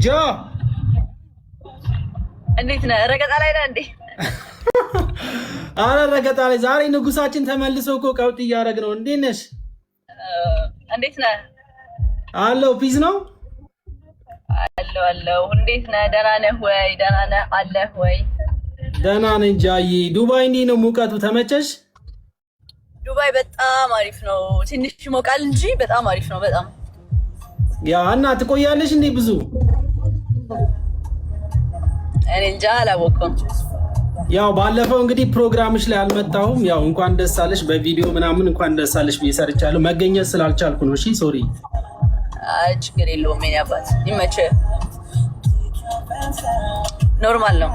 ጆ እንዴት ነህ? ረገጣ ላይ ነህ እንዴ? አረ ረገጣ ላይ ዛሬ ንጉሳችን ተመልሶ እኮ ቀውጥ እያደረግ ነው። እንዴት ነሽ? እንዴት ነህ? አለው ፒስ ነው አለው። እንዴት ነህ? ደህና ነህ ወይ? ደህና ነህ አለህ ወይ? ደህና ነኝ ጃዬ። ዱባይ እንዴት ነው ሙቀቱ? ተመቸሽ? ዱባይ በጣም አሪፍ ነው። ትንሽ ይሞቃል እንጂ በጣም አሪፍ ነው። በጣም ያ እና ትቆያለሽ እንዴ ብዙ? እኔ እንጃ አላወቅኩም። ያው ባለፈው እንግዲህ ፕሮግራምሽ ላይ አልመጣሁም። ያው እንኳን ደስ አለሽ በቪዲዮ ምናምን እንኳን ደስ አለሽ ብዬ ሰርቻለሁ። መገኘት ስላልቻልኩ ነው። እሺ ሶሪ። ችግር የለውም የኔ አባት ይመችህ። ኖርማል ነው።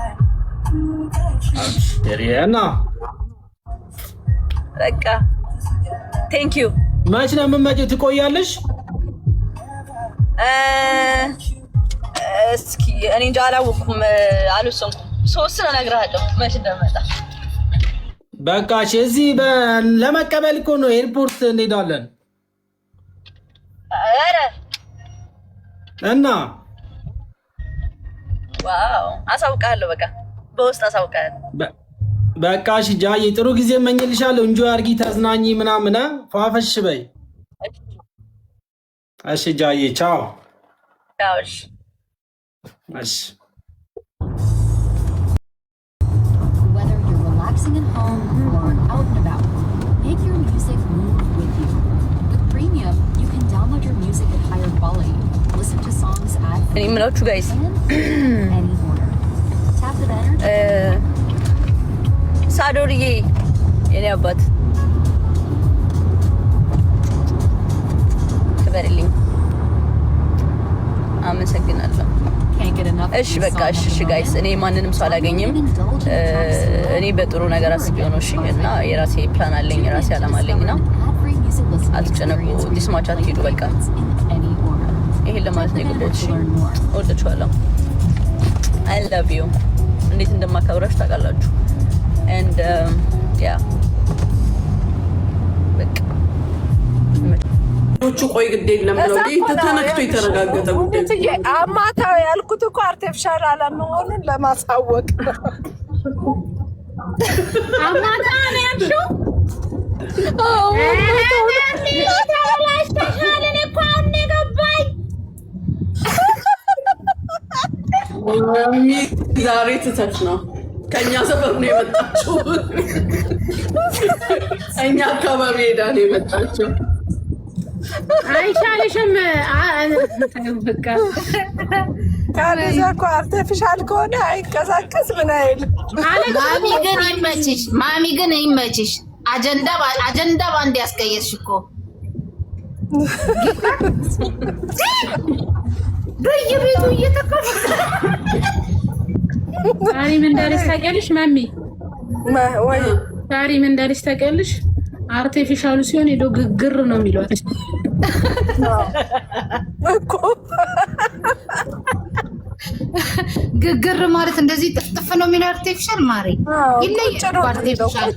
እና በቃ ቴንክ ዩ። መች ነው የምትመጪው? ትቆያለሽ? እስኪ እኔ እንጃ አላወቅኩም፣ አልወሰንኩም። ሶስት እነግርሃለሁ መች እንደምመጣ። በቃ እሺ። እዚህ ለመቀበል እኮ ነው ኤርፖርት እንሄዳለን። ኧረ እና ዋው አሳውቃለሁ። በቃ በውስጥ አሳውቃለሁ። በቃ እሺ ጃዬ፣ ጥሩ ጊዜ እመኝልሻለሁ። እንጆ አድርጊ፣ ተዝናኝ ምናምን ፏፈሽ በይ። እሺ ጃዬ፣ ቻው። እሺ እሺ። Whether you're relaxing at home or out and about, make your music move with you. With Premium, you can download your music at higher quality. Listen to songs at እኔ የምላችሁ ጋይስ any order. Tap the banner. ሳዶርዬ የኔ አባት ክበርልኝ። አመሰግናለሁ። እሺ በቃ እሺ ጋይስ፣ እኔ ማንንም ሰው አላገኝም። እኔ በጥሩ ነገር አስቤው ነው። እሺ እና የራሴ ፕላን አለኝ፣ የራሴ አላማ አለኝና አትጨነቁ። ዲስማች አትሄዱ። በቃ ይሄን ለማለት ነው የገባሁት። እሺ እወዳችኋለሁ። አይ ላቭ ዩ። እንዴት እንደማከብራችሁ ታውቃላችሁ። and yeah ቆይ ግድ የለም ነው ተነክቶ የተረጋገጠ ጉዳይ። አማታ ያልኩት እኮ አርቲፊሻል አለመሆኑን ለማሳወቅ ነው። አማታ ነው ያልሽው? ዛሬ ትተት ነው ከኛ ሰፈር ነው የመጣችው። እኛ አካባቢ ሄዳ ነው የመጣችው። አይሻልሽም? በቃ ካለዛ እኮ አርቲፊሻል ከሆነ አይቀሳቀስ ምን አይል። ማሚ ግን ይመችሽ፣ ማሚ ግን ይመችሽ። አጀንዳ ባንድ ያስቀየስሽ እኮ በየቤቱ እየተከፈተ ዛሬ ምን እንዳለች ታውቂያለሽ? ማሚ ወይ ዛሬ ምን እንዳለች ታውቂያለሽ? አርቲፊሻሉ ሲሆን ሄዶ ግግር ነው የሚሏት እኮ። ግግር ማለት እንደዚህ ጥፍጥፍ ነው የሚለው አርቲፊሻል ማሪ ይለያል። አርቲፊሻል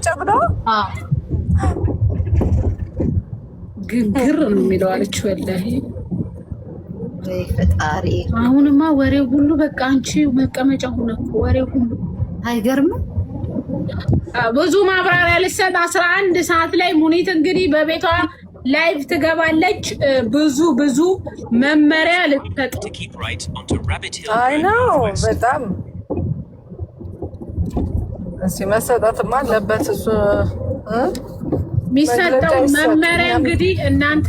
ግግር ነው የሚለው አለች። ወላሂ ፈጣሪ፣ አሁንማ ወሬው ሁሉ በቃ አንቺ መቀመጫ ሆነ እኮ ወሬው ሁሉ። አይገርምም? ብዙ ማብራሪያ ልሰጥ 11 ሰዓት ላይ ሙኒት እንግዲህ በቤቷ ላይቭ ትገባለች። ብዙ መመሪያ ልትሰጥ። አይ ነው በጣም እሺ፣ መሰጠትማ አለበት እሱ የሚሰጠው መመሪያ እንግዲህ እናንተ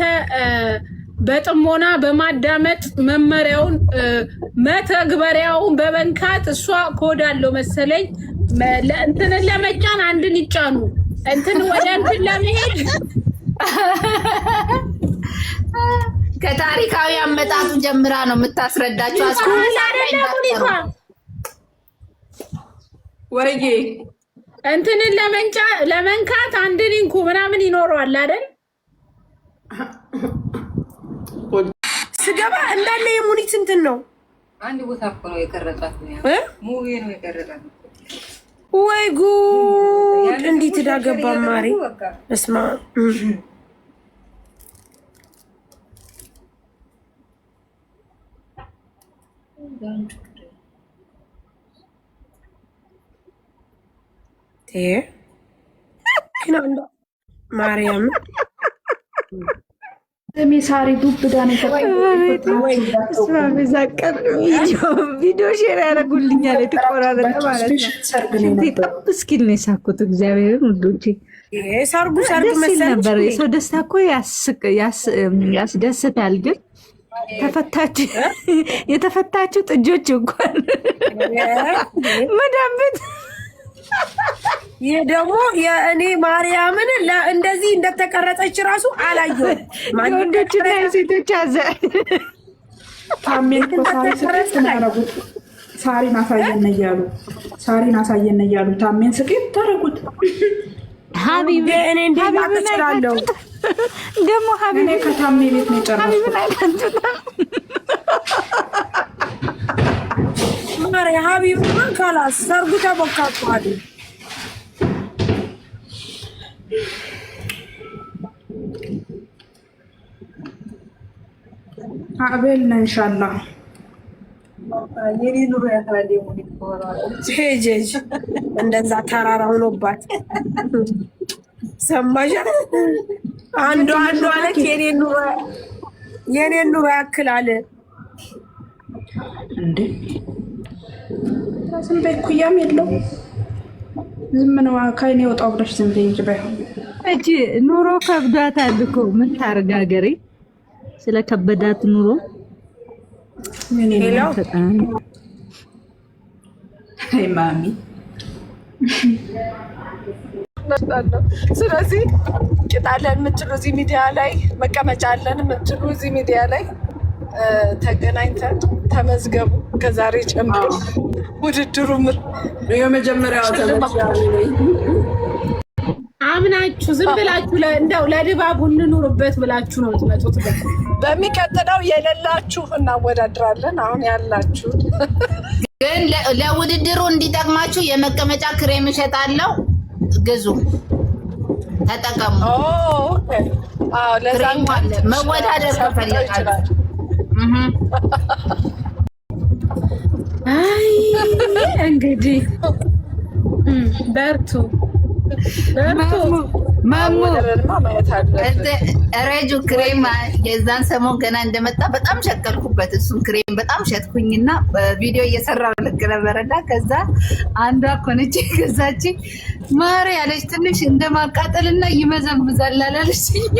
በጥሞና በማዳመጥ መመሪያውን መተግበሪያውን በመንካት እሷ ኮድ አለው መሰለኝ እንትንን ለመጫን አንድን ይጫኑ እንትን ወደ እንትን ለመሄድ ከታሪካዊ አመጣጡ ጀምራ ነው የምታስረዳቸው። ወይዬ እንትንን ለመንካት አንድን ኢንኩ ምናምን ይኖረዋል አይደል? ስገባ እንዳለ የሙኒት እንትን ነው። አንድ ቦታ እኮ ነው የቀረጻት ነው ሙቪ ነው የቀረጻት። ወይ ጉድ! እንዴት ዳገባ ማሪ እስማ ማርያም ሳሪ ዱብዳን ቪዲዮ ሼር ያደረጉልኛል። የተቆራረጠ ማለት ነው። እስኪል ነው የሳኩት። እግዚአብሔርን ውዶቼ ሰርጉ መሰል ነበር። የሰው ደስታ እኮ ያስደስታል። ግን የተፈታችሁ ጥጆች እንኳን መዳም ቤት ይሄ ደግሞ የእኔ ማርያምን እንደዚህ እንደተቀረጸች ራሱ አላየሁም። ወንዶችና የሴቶች አዘ ታሜን ሳሪን አሳየን እያሉ ታሜን ስቄት ታረጉት። ሀቢብ እኔ እንደማቀጥላለሁ ደግሞ ሀቢብ ከታሜ ቤት ነው የጨረስኩት። ማርያ ሀቢብ ካላስ ሰርጉ ተቦካቷል። አቤል ነው ኢንሻአላህ። የኔ ኑሮ ያታለ ሄጄ እንደዛ ተራራ ሆኖባት ሰማሽ? አንዱ አለች የኔ ኑሮ ያክላል እንዴ ዝም በይ። ኩያም የለው ዝም ነው ካይኔ ወጣው ብለሽ ዝም በይ እንጂ ባይሆን እጂ ኑሮ ከብዷታል እኮ ምን ታርጋ ሀገሬ ስለከበዳት ኑሮ ሌላው አይ ማሚ ስለዚህ ቂጣለን የምትሉ እዚህ ሚዲያ ላይ መቀመጫ አለን የምትሉ እዚህ ሚዲያ ላይ ተገናኝተን ተመዝገቡ። ከዛሬ ጀምሮ ውድድሩ የመጀመሪያው አምናችሁ ዝም ብላችሁ እንደው ለድባቡ እንኑርበት ብላችሁ ነው የምትመጡት። በሚቀጥለው የሌላችሁ እናወዳድራለን። አሁን ያላችሁ ግን ለውድድሩ እንዲጠቅማችሁ የመቀመጫ ክሬም እሸጣለሁ፣ ግዙ፣ ተጠቀሙ። ለዛ መወዳደር ከፈለጋችሁ አይ እንግዲህ በርቱ ማሙ ረጁ ክሬም የዛን ሰሞን ገና እንደመጣ በጣም ሸቀልኩበት። እሱን ክሬም በጣም ሸጥኩኝና ቪዲዮ እየሰራሁ ልክ ነበረና ከዛ አንዷ ኮነች ገዛች ማሪ ያለች ትንሽ እንደማቃጠልና ይመዘምዛል አላለችኝ።